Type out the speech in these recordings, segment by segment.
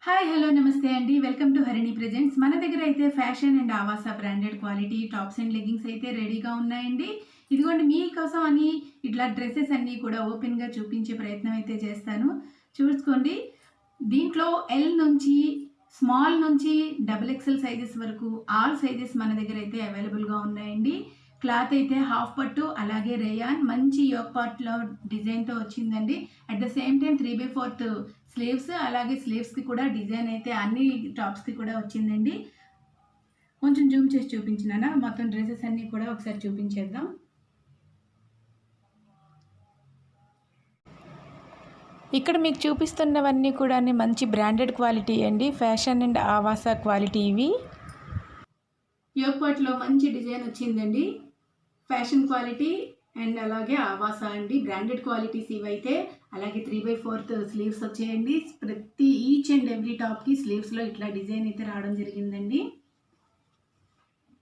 Hi hello నమస్తే అండి. Welcome to Harini presents. మన దగ్గర అయితే fashion and Awas branded quality tops and leggings అయితే రెడీగా ఉన్నాయండి. ఇదిగోండి మీకోసం అని ఇట్లా డ్రెస్సెస్ అన్నీ కూడా ఓపెన్గా చూపించే ప్రయత్నం అయితే చేస్తాను. చూసుకోండి, దీంట్లో ఎల్ నుంచి స్మాల్ నుంచి డబుల్ ఎక్సెల్ సైజెస్ వరకు ఆల్ సైజెస్ మన దగ్గర అయితే అవైలబుల్గా ఉన్నాయండి. క్లాత్ అయితే హాఫ్ పట్టు అలాగే రేయాన్ మంచి యోక్ పార్ట్లో డిజైన్తో వచ్చిందండి. At the same time 3/4 sleeves అలాగే స్లీవ్స్కి కూడా డిజైన్ అయితే అన్ని టాప్స్కి కూడా వచ్చిందండి. కొంచెం జూమ్ చేసి చూపించినానా మొత్తం డ్రెస్సెస్ అన్నీ కూడా ఒకసారి చూపించేద్దాం. ఇక్కడ మీకు చూపిస్తున్నవన్నీ కూడా మంచి బ్రాండెడ్ క్వాలిటీ అండి. ఫ్యాషన్ అండ్ ఆవాస క్వాలిటీ ఇవి. యోక్ పార్ట్లో మంచి డిజైన్ వచ్చిందండి. ఫ్యాషన్ క్వాలిటీ అండ్ అలాగే ఆవాస అండి, బ్రాండెడ్ క్వాలిటీస్ ఇవైతే. అలాగే 3/4 స్లీవ్స్ వచ్చాయండి. ప్రతి ఈచ్ అండ్ ఎవ్రీ టాప్కి స్లీవ్స్లో ఇట్లా డిజైన్ అయితే రావడం జరిగిందండి.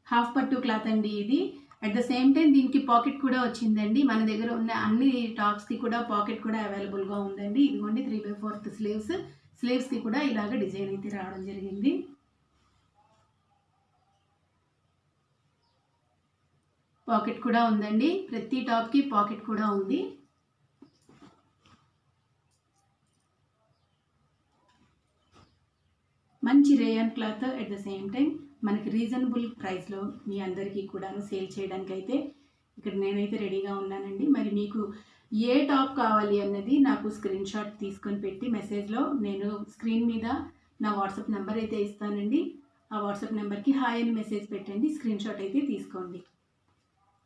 హాఫ్ పట్టు క్లాత్ అండి ఇది. అట్ ద సేమ్ టైం దీనికి పాకెట్ కూడా వచ్చిందండి. మన దగ్గర ఉన్న అన్ని టాప్స్కి కూడా పాకెట్ కూడా అవైలబుల్గా ఉందండి. ఇదిగోండి 3/4 స్లీవ్స్కి కూడా ఇలాగ డిజైన్ అయితే రావడం జరిగింది. పాకెట్ కూడా ఉందండి. ప్రతి టాప్కి పాకెట్ కూడా ఉంది. మంచి rayon cloth. At the same time మనకి రీజనబుల్ ప్రైస్లో మీ అందరికీ కూడా సేల్ చేయడానికి అయితే ఇక్కడ నేనైతే రెడీగా ఉన్నానండి. మరి మీకు ఏ టాప్ కావాలి అన్నది నాకు స్క్రీన్ షాట్ తీసుకొని పెట్టి మెసేజ్లో నేను స్క్రీన్ మీద నా వాట్సాప్ నెంబర్ అయితే ఇస్తానండి. ఆ వాట్సాప్ నెంబర్కి హాయ్ అని మెసేజ్ పెట్టండి. స్క్రీన్ షాట్ అయితే తీసుకోండి.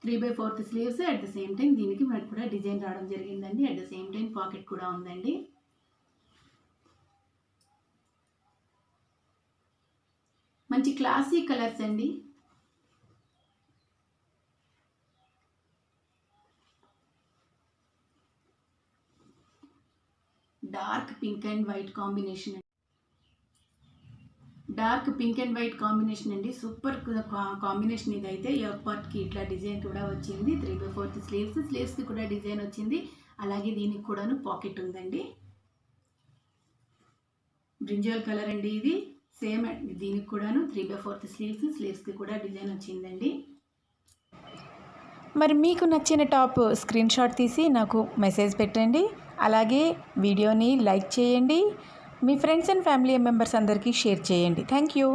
3/4 sleeves. At the same time దీనికి మనకు కూడా డిజైన్ రావడం జరిగిందండి. At the same time pocket కూడా ఉందండి. మంచి క్లాసీ కలర్స్ అండి. Dark pink and white combination. Dark pink and white combination అండి. సూపర్ కాంబినేషన్ ఇదైతే. యోక్ పార్ట్కి ఇట్లా డిజైన్ కూడా వచ్చింది. 3/4 స్లీవ్స్కి కూడా డిజైన్ వచ్చింది. అలాగే దీనికి కూడాను పాకెట్ ఉందండి. బ్రింజాల్ కలర్ అండి ఇది. సేమ్ దీనికి కూడాను 3/4 స్లీవ్స్కి కూడా డిజైన్ వచ్చిందండి. మరి మీకు నచ్చిన టాప్ స్క్రీన్ షాట్ తీసి నాకు మెసేజ్ పెట్టండి. అలాగే వీడియోని లైక్ చేయండి. మీ ఫ్రెండ్స్ అండ్ ఫ్యామిలీ మెంబర్స్ అందరికీ షేర్ చేయండి. Thank you.